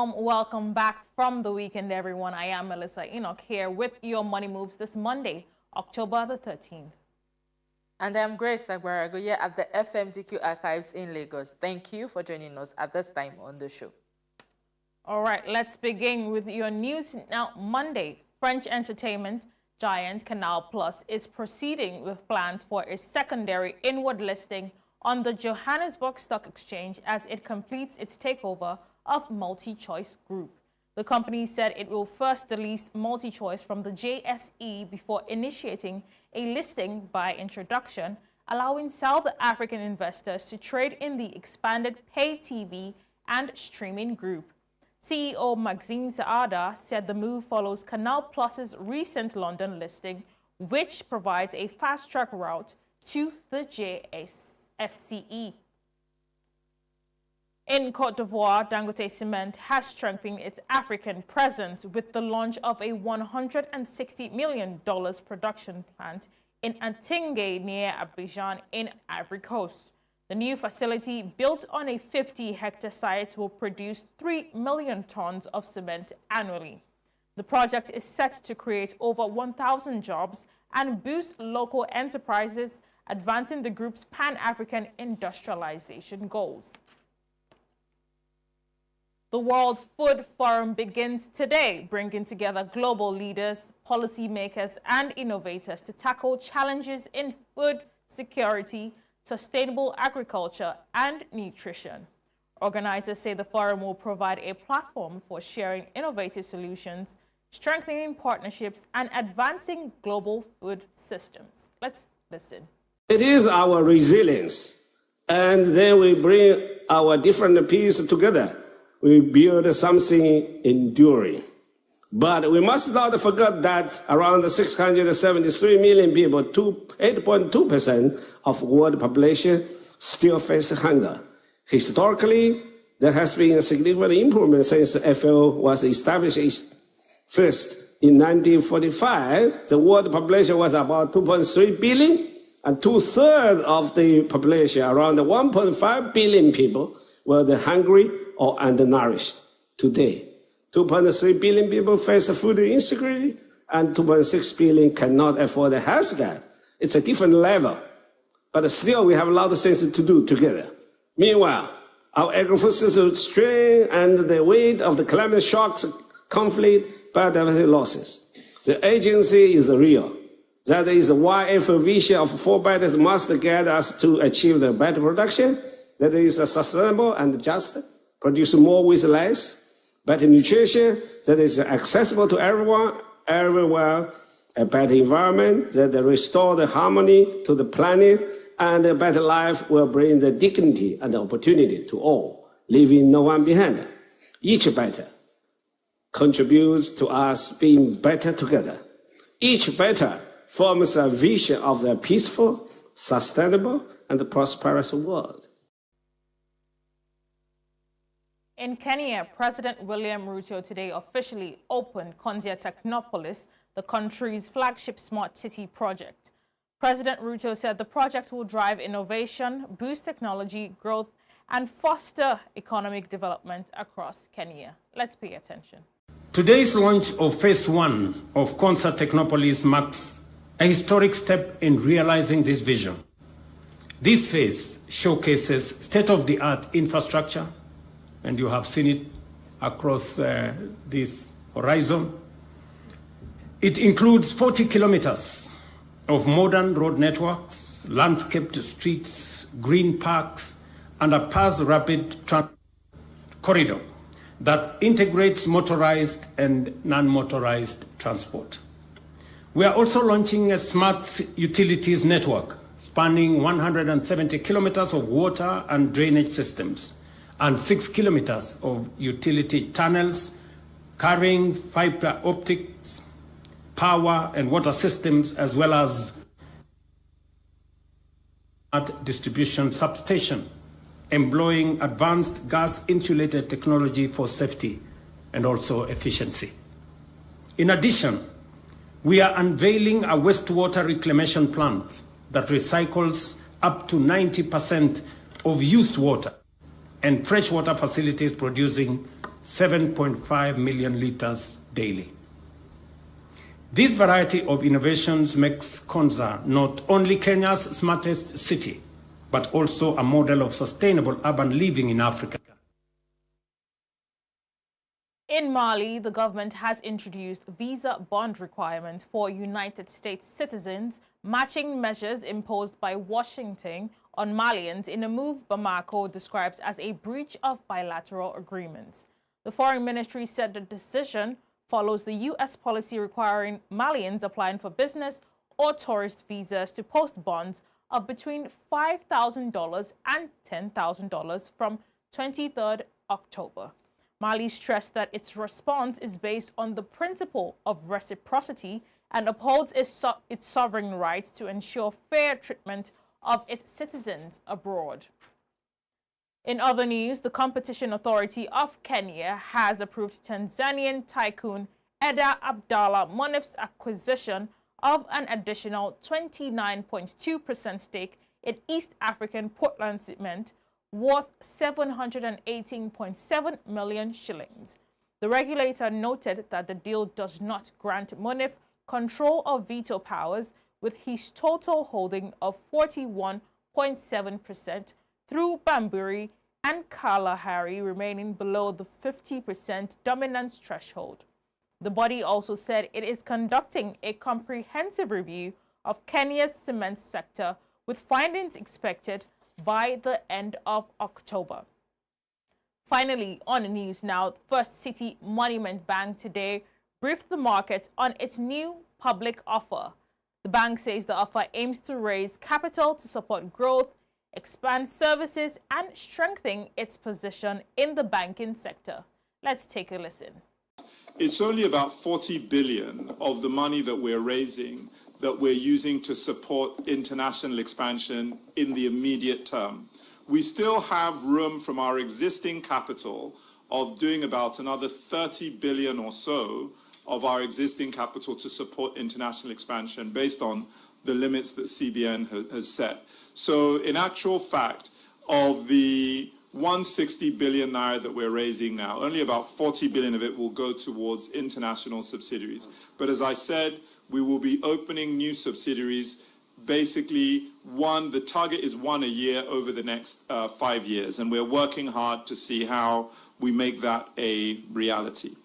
warm welcome back from the weekend, everyone. I am Melissa Enoch here with your Money Moves this Monday, October the 13th. And I'm Grace Agbaragoye at the FMDQ Archives in Lagos. Thank you for joining us at this time on the show. All right, let's begin with your news. Now, Monday, French entertainment giant Canal Plus is proceeding with plans for a secondary inward listing on the Johannesburg Stock Exchange as it completes its takeover of MultiChoice Group. The company said it will first delist MultiChoice from the JSE before initiating a listing by introduction, allowing South African investors to trade in the expanded pay TV and streaming group. CEO Maxime Saada said the move follows Canal Plus's recent London listing, which provides a fast-track route to the JSE. In Côte d'Ivoire, Dangote Cement has strengthened its African presence with the launch of a $160 million production plant in Antingue near Abidjan in Ivory Coast. The new facility, built on a 50-hectare site, will produce 3 million tons of cement annually. The project is set to create over 1,000 jobs and boost local enterprises, advancing the group's Pan-African industrialization goals. The World Food Forum begins today, bringing together global leaders, policymakers, and innovators to tackle challenges in food security, sustainable agriculture, and nutrition. Organizers say the forum will provide a platform for sharing innovative solutions, strengthening partnerships, and advancing global food systems. Let's listen. It is our resilience, and then we bring our different pieces together. We build something enduring. But we must not forget that around 673 million people, 8.2% of world population, still face hunger. Historically, there has been a significant improvement since the FAO was established. First, in 1945, the world population was about 2.3 billion, and two-thirds of the population, around 1.5 billion people, were hungry or undernourished. Today, 2.3 billion people face food insecurity, and 2.6 billion cannot afford a health care. It's a different level, but still we have a lot of things to do together. Meanwhile, our agri-food system strain and the weight of the climate shocks, conflict, biodiversity losses. The agency is real. That is why FAO vision of 4 betters must get us to achieve the better production that is sustainable and just, produce more with less, better nutrition that is accessible to everyone, everywhere, a better environment that restore the harmony to the planet, and a better life will bring the dignity and the opportunity to all, leaving no one behind. Each better contributes to us being better together. Each better forms a vision of a peaceful, sustainable, and prosperous world. In Kenya, President William Ruto today officially opened Konzia Technopolis, the country's flagship smart city project. President Ruto said the project will drive innovation, boost technology growth, and foster economic development across Kenya. Let's pay attention. Today's launch of Phase 1 of Konzia Technopolis marks a historic step in realizing this vision. This phase showcases state-of-the-art infrastructure, and you have seen it across this horizon. It includes 40 kilometers of modern road networks, landscaped streets, green parks, and a path rapid corridor that integrates motorized and non-motorized transport. We are also launching a smart utilities network spanning 170 kilometers of water and drainage systems, and 6 kilometers of utility tunnels carrying fiber optics, power and water systems, as well as at distribution substation, employing advanced gas-insulated technology for safety and also efficiency. In addition, we are unveiling a wastewater reclamation plant that recycles up to 90% of used water, and freshwater facilities producing 7.5 million liters daily. This variety of innovations makes Konza not only Kenya's smartest city, but also a model of sustainable urban living in Africa. In Mali, the government has introduced visa bond requirements for United States citizens, matching measures imposed by Washington on Malians in a move Bamako describes as a breach of bilateral agreements. The Foreign Ministry said the decision follows the U.S. policy requiring Malians applying for business or tourist visas to post bonds of between $5,000 and $10,000 from 23rd October. Mali stressed that its response is based on the principle of reciprocity and upholds its sovereign right to ensure fair treatment of its citizens abroad. In other news, the Competition Authority of Kenya has approved Tanzanian tycoon Eda Abdallah Munif's acquisition of an additional 29.2% stake in East African Portland Cement worth 718.7 million shillings. The regulator noted that the deal does not grant Munif control of veto powers, with his total holding of 41.7% through Bamburi and Kalahari remaining below the 50% dominance threshold. The body also said it is conducting a comprehensive review of Kenya's cement sector, with findings expected by the end of October. Finally, on the news now, First City Monument Bank today briefed the market on its new public offer. The bank says the offer aims to raise capital to support growth, expand services, and strengthen its position in the banking sector. Let's take a listen. It's only about 40 billion of the money that we're raising that we're using to support international expansion in the immediate term. We still have room from our existing capital of doing about another 30 billion or so of our existing capital to support international expansion based on the limits that CBN has set. So in actual fact, of the 160 billion naira that we're raising now, only about 40 billion of it will go towards international subsidiaries. But as I said, we will be opening new subsidiaries. Basically, the target is one a year over the next 5 years, and we're working hard to see how we make that a reality.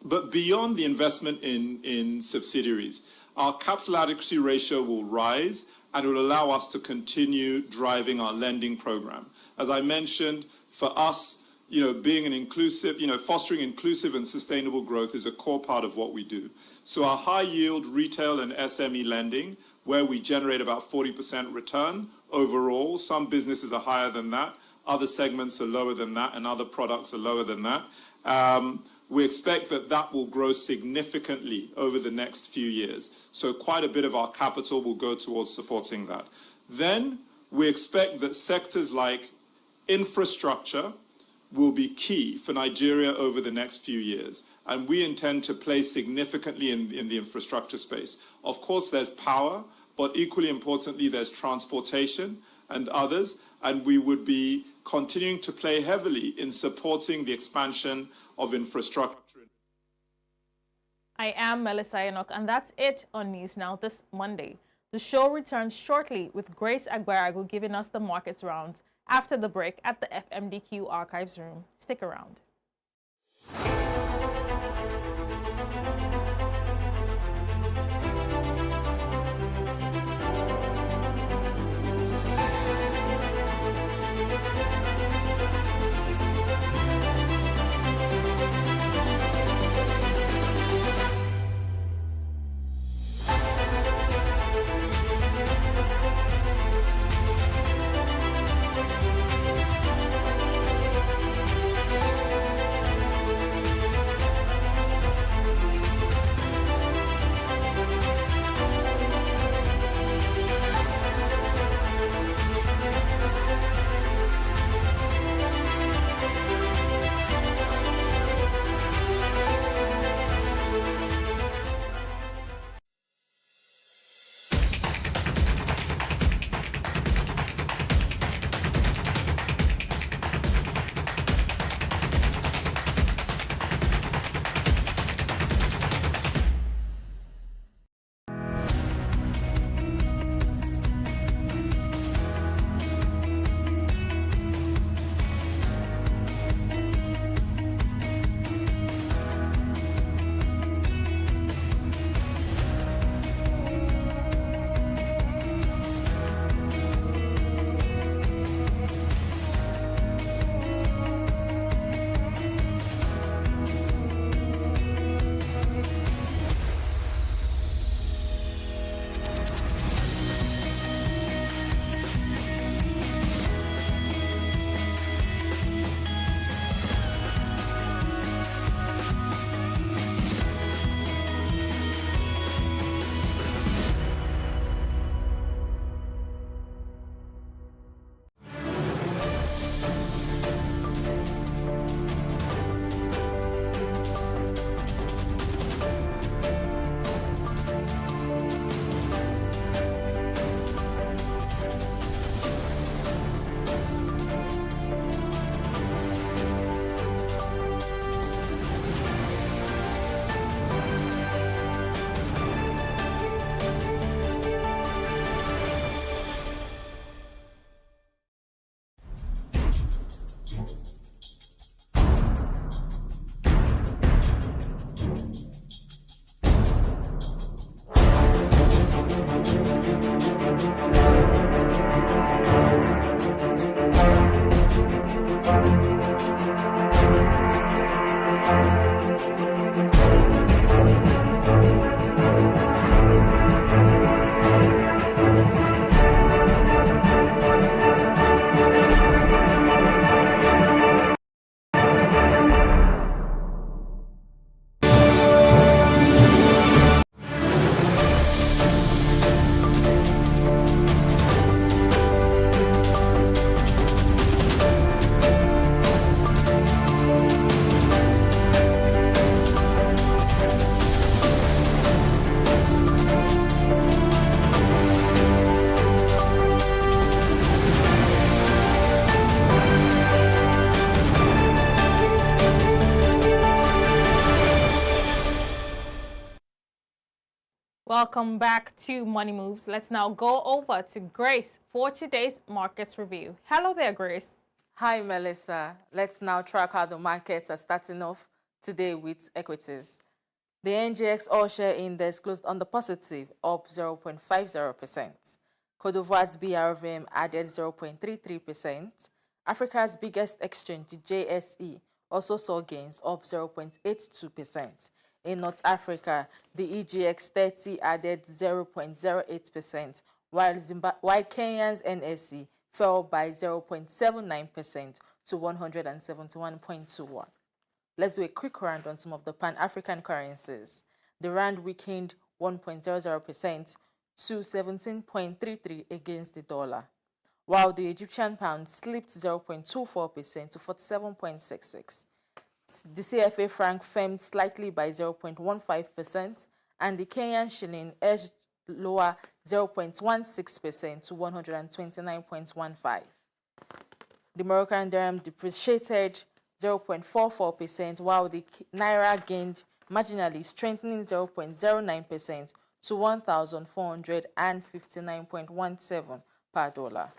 But beyond the investment in subsidiaries, our capital adequacy ratio will rise, and it will allow us to continue driving our lending program. As I mentioned, for us, being an inclusive, fostering inclusive and sustainable growth is a core part of what we do. So our high yield retail and SME lending, where we generate about 40% return overall, some businesses are higher than that, other segments are lower than that, and other products are lower than that. We expect that will grow significantly over the next few years. So quite a bit of our capital will go towards supporting that. Then we expect that sectors like infrastructure will be key for Nigeria over the next few years. And we intend to play significantly in the infrastructure space. Of course, there's power, but equally importantly, there's transportation and others. And we would be continuing to play heavily in supporting the expansion of infrastructure. I am Melissa Enoch, and that's it on News Now this Monday. The show returns shortly with Grace Agbaragu giving us the markets round after the break at the FMDQ Archives Room. Stick around. Welcome back to Money Moves. Let's now go over to Grace for today's markets review. Hello there, Grace. Hi, Melissa. Let's now track how the markets are starting off today with equities. The NGX All-Share Index closed on the positive, up 0.50%. Cote d'Ivoire's BRVM added 0.33%. Africa's biggest exchange, the JSE, also saw gains, up 0.82%. In North Africa, the EGX 30 added 0.08%, while Kenya's NSE fell by 0.79% to 171.21. Let's do a quick round on some of the Pan-African currencies. The Rand weakened 1.00% to 17.33 against the dollar, while the Egyptian pound slipped 0.24% to 47.66. The CFA franc firmed slightly by 0.15%, and the Kenyan shilling edged lower 0.16% to 129.15. The Moroccan dirham depreciated 0.44%, while the naira gained marginally, strengthening 0.09% to 1,459.17 per dollar.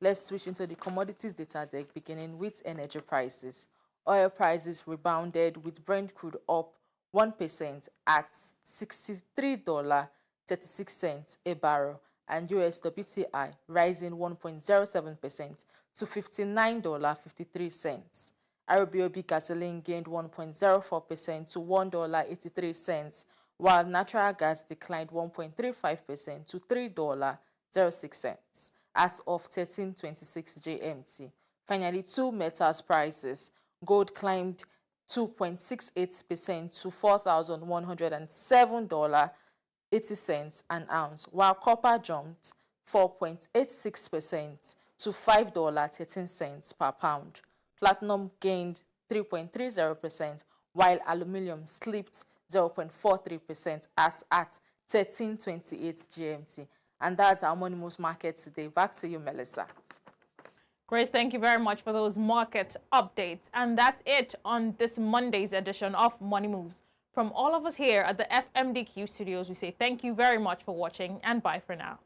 Let's switch into the commodities data deck, beginning with energy prices. Oil prices rebounded, with Brent crude up 1% at $63.36 a barrel, and US WTI rising 1.07% to $59.53. RBOB gasoline gained 1.04% to $1.83, while natural gas declined 1.35% to $3.06 as of 13:26 GMT. Finally, two metals prices. Gold climbed 2.68% to $4,107.80 an ounce, while copper jumped 4.86% to $5.13 per pound. Platinum gained 3.30%, while aluminium slipped 0.43% as at 13:28 GMT. And that's our Money Moves market today. Back to you, Melissa. Grace, thank you very much for those market updates. And that's it on this Monday's edition of Money Moves. From all of us here at the FMDQ studios, we say thank you very much for watching and bye for now.